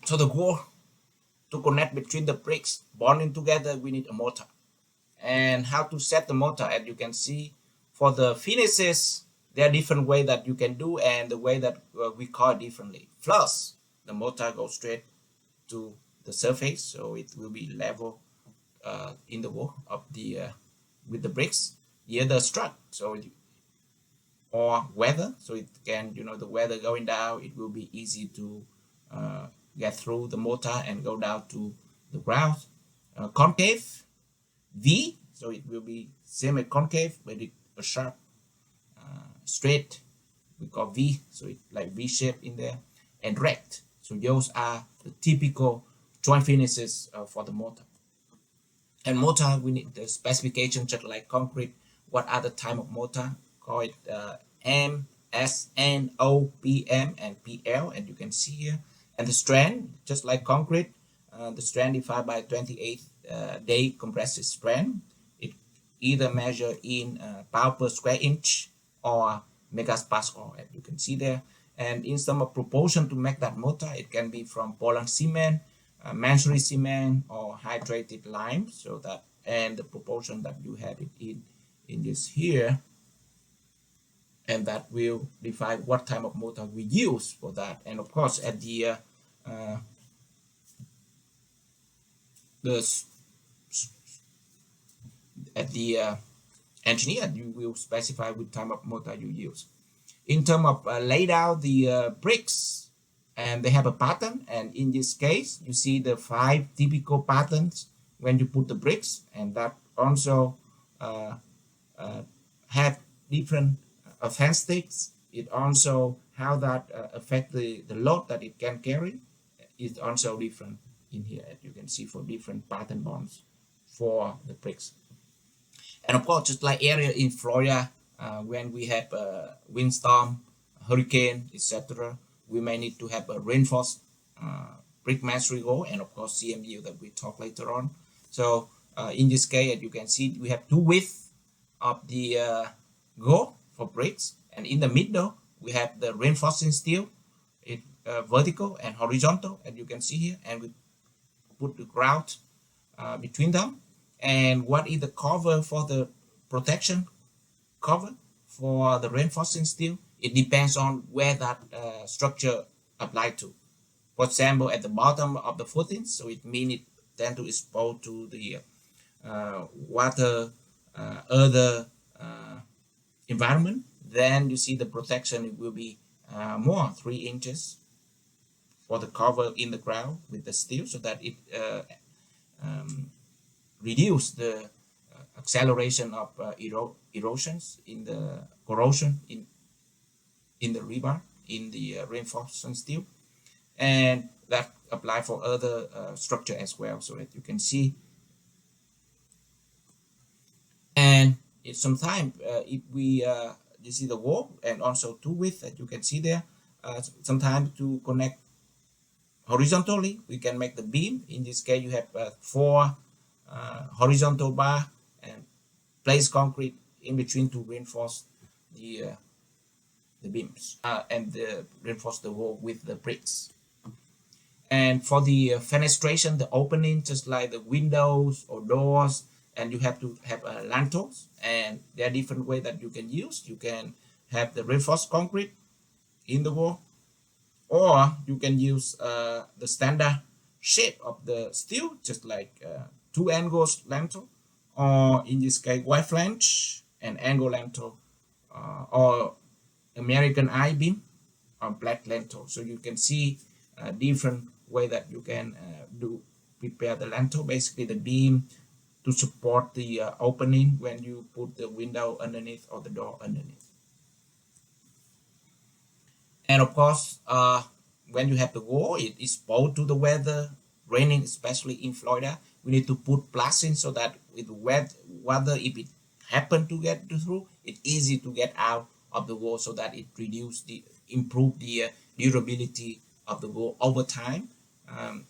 So the core to connect between the bricks bonding together, we need a mortar. And how to set the mortar, as you can see, for the finishes, there are different way that you can do, and the way that we call it differently. First, the mortar goes straight to the surface, so it will be level in the wall of the with the bricks. The other strut, so or weather, so it can, the weather going down, it will be easy to get through the mortar and go down to the ground. Concave V, so it will be semi concave, but it a sharp straight, we call V, so it like V shape in there, and rect. So those are the typical joint finishes for the mortar. And mortar, we need the specification just like concrete. What are the type of mortar? Call it M, S, N, O, P, M, and PL, and you can see here. And the strand, just like concrete, the strand divided by 28 day compressive strand. It either measure in power per square inch or megapascal, as you can see there. And in some proportion to make that mortar, it can be from Poland cement, Masonry cement, or hydrated lime. So that, and the proportion that you have it in this here, and that will define what type of mortar we use for that. And of course, at the engineer, you will specify which type of mortar you use. In terms of laid out the bricks, and they have a pattern, and in this case you see the 5 typical patterns when you put the bricks, and that also have different offensives. It also how that affect the load that it can carry is also different in here, as you can see, for different pattern bonds for the bricks. And of course, just like area in Florida, when we have a windstorm, hurricane, etc., we may need to have a reinforced brick masonry wall, and of course CMU that we talk later on. So in this case, as you can see, we have 2 width of the go for bricks, and in the middle we have the reinforcing steel, it vertical and horizontal, as you can see here, and we put the grout between them. And what is the cover for the protection cover for the reinforcing steel? It depends on where that structure applied to. For example, at the bottom of the footings, so it means it tend to expose to the water, other environment. Then you see the protection, it will be more 3 inches for the cover in the ground with the steel, so that it reduce the acceleration of erosions in the corrosion in the rebar, in the reinforcement steel, and that apply for other structure as well, so that you can see. And it sometimes if we you see the wall and also 2 width that you can see there, sometimes to connect horizontally we can make the beam. In this case you have 4 horizontal bar and place concrete in between to reinforce the beams and reinforce the wall with the bricks. And for the fenestration, the opening, just like the windows or doors, and you have to have lintels, and there are different ways that you can use. You can have the reinforced concrete in the wall, or you can use the standard shape of the steel, just like 2 angles lintel, or in this case white flange and angle lintel, or American I-beam or black lintel. So you can see different way that you can prepare the lintel, basically the beam to support the opening when you put the window underneath or the door underneath. And of course, when you have the wall, it is exposed to the weather, raining, especially in Florida. We need to put plastic so that with wet weather, if it happen to get through, it's easy to get out of the wall, so that it improve the durability of the wall over time,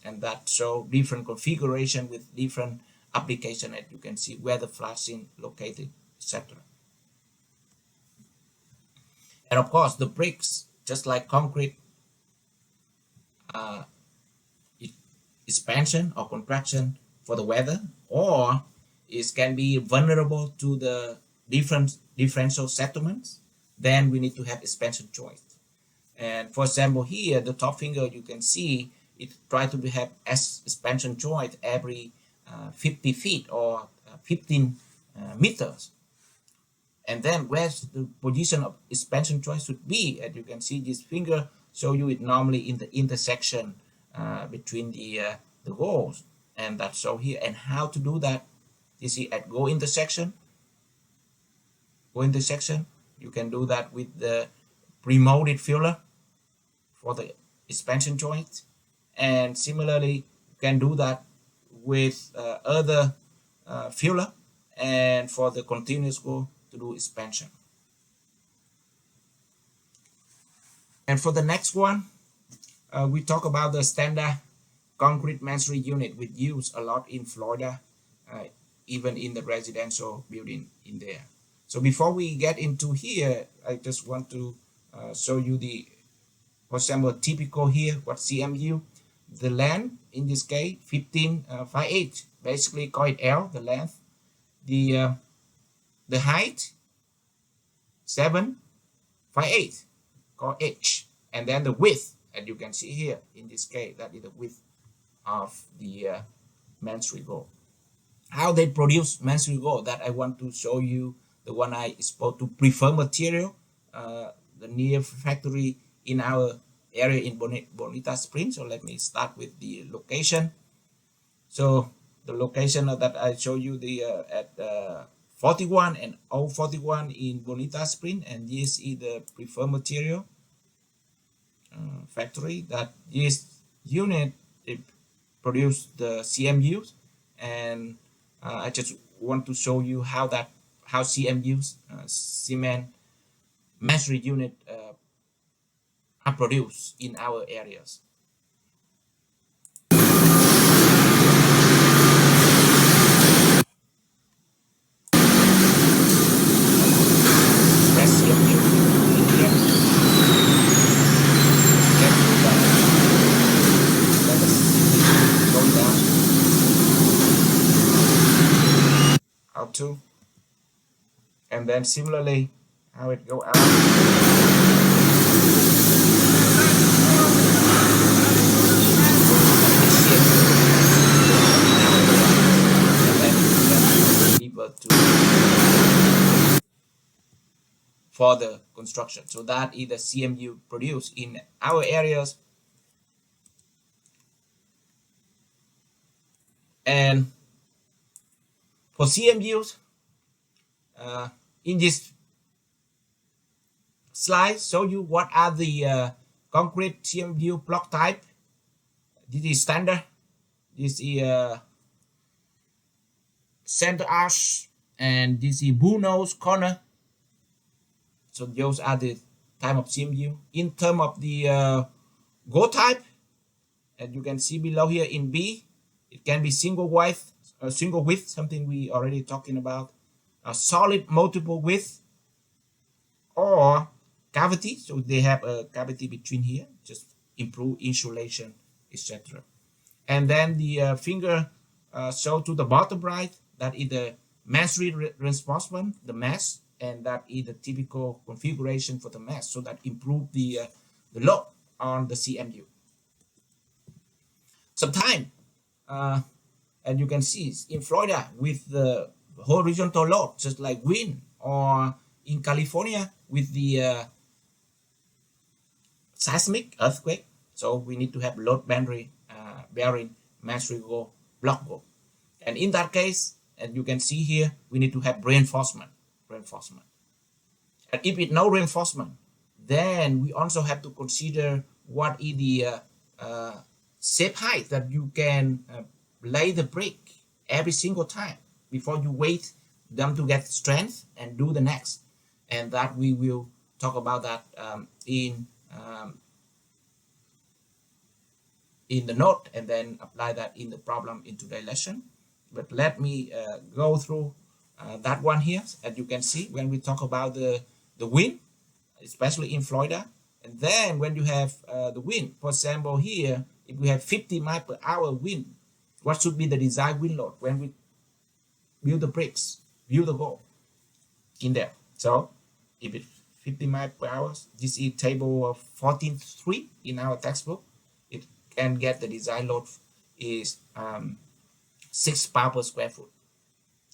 and that show different configuration with different application, that you can see where the flashing located, etc. And of course, the bricks, just like concrete, expansion or contraction for the weather, or it can be vulnerable to the different differential settlements, then we need to have expansion joint. And for example, here the top finger, you can see it try to have S expansion joint every 50 feet or 15 meters. And then where's the position of expansion joint should be, as you can see this finger show you it normally in the intersection between the goals, and that's so here. And how to do that, you see at go intersection, you can do that with the pre-molded filler for the expansion joint, and similarly you can do that with other filler, and for the continuous go to do expansion. And for the next one, we talk about the standard concrete masonry unit, which used a lot in Florida, even in the residential building in there. So before we get into here, I just want to show you the, for example, typical here, what CMU, the length in this case 15.58, basically call it L, the length, the height 7.58, called H, and then the width, as you can see here in this case, that is the width of the masonry go. How they produce masonry go, that I want to show you, the one I exposed to prefer material, the near factory in our area in Bonita Springs. So let me start with the location. So the location that I show you, the at 41 and 041 in Bonita Springs, and this is the preferred material factory that this unit produce the CMUs. And I just want to show you how CMUs, cement masonry unit, are produced in our areas. That's CMU in here. Let us go down. How to, and then similarly how it go out. For the construction. So that is the CMU produced in our areas. And for CMUs, in this slide show you what are the concrete CMU block type. This is standard. This is center arch, and this is bull nose corner. So those are the type of CMU. In terms of the go type, as you can see below here in B, it can be single width, something we already talking about, a solid multiple width, or cavity. So they have a cavity between here, just improve insulation, etc. And then the finger show to the bottom right, that is the masonry reinforcement, the mass, and that is the typical configuration for the mass, so that improve the load on the CMU. Sometimes, as you can see, in Florida with the horizontal load, just like wind, or in California with the seismic earthquake, so we need to have load bearing masonry go, block go. And in that case, as you can see here, we need to have reinforcement. And if it's no reinforcement, then we also have to consider what is the safe height that you can lay the brick every single time before you wait them to get strength and do the next. And that we will talk about that in the note, and then apply that in the problem in today's lesson. But let me go through that one here. As you can see, when we talk about the wind, especially in Florida, and then when you have the wind, for example, here if we have 50 miles per hour wind, what should be the desired wind load when we build the bricks, build the wall in there? So if it's 50 miles per hour, this is table 14.3 in our textbook. It can get the design load is 6 pounds per square foot.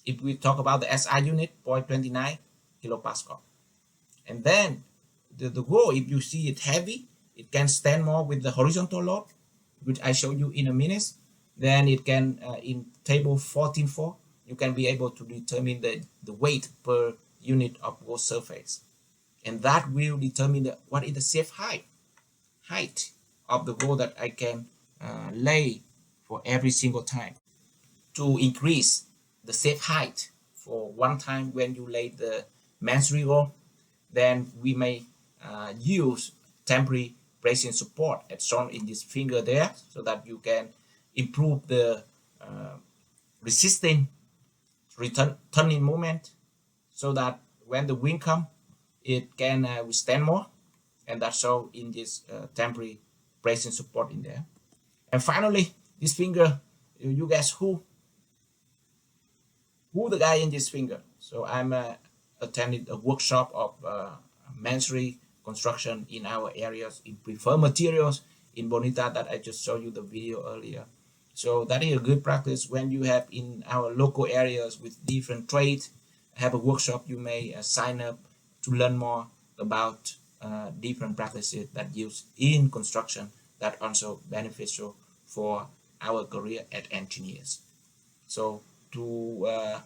If we talk about the SI unit, 0.29 kilopascal. And then the wall, if you see it heavy, it can stand more with the horizontal load, which I show you in a minute. Then it can, in table 14.4, you can be able to determine the weight per unit of wall surface. And that will determine what is the safe height of the wall that I can lay for every single time. To increase the safe height for one time when you lay the masonry wall, then we may use temporary bracing support as shown in this finger there, so that you can improve the resisting turning moment, so that when the wind comes, it can withstand more, and that's shown in this temporary bracing support in there. And finally, this finger, you guess who the guy in this finger? So I'm attending a workshop of masonry construction in our areas in preferred materials in Bonita that I just showed you the video earlier. So that is a good practice when you have in our local areas with different trades, have a workshop, you may sign up to learn more about different practices that used in construction that also beneficial for our career as engineers. So to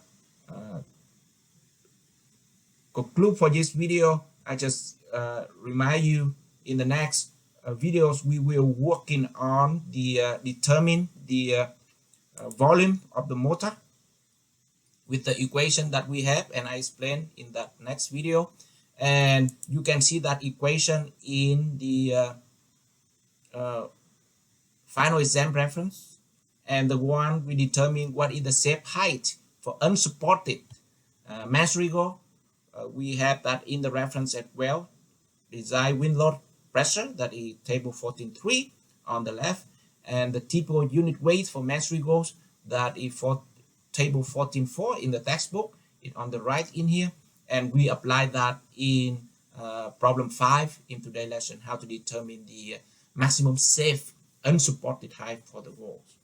conclude for this video, I just remind you in the next videos we will working on the determine the volume of the mortar with the equation that we have, and I explain in that next video. And you can see that equation in the final exam reference, and the one we determine what is the safe height for unsupported masonry wall. We have that in the reference as well. Design wind load pressure, that is table 14.3 on the left, and the typical unit weight for masonry walls, that is for table 14.4 in the textbook, it's on the right in here. And we apply that in problem 5 in today's lesson, how to determine the maximum safe unsupported height for the walls.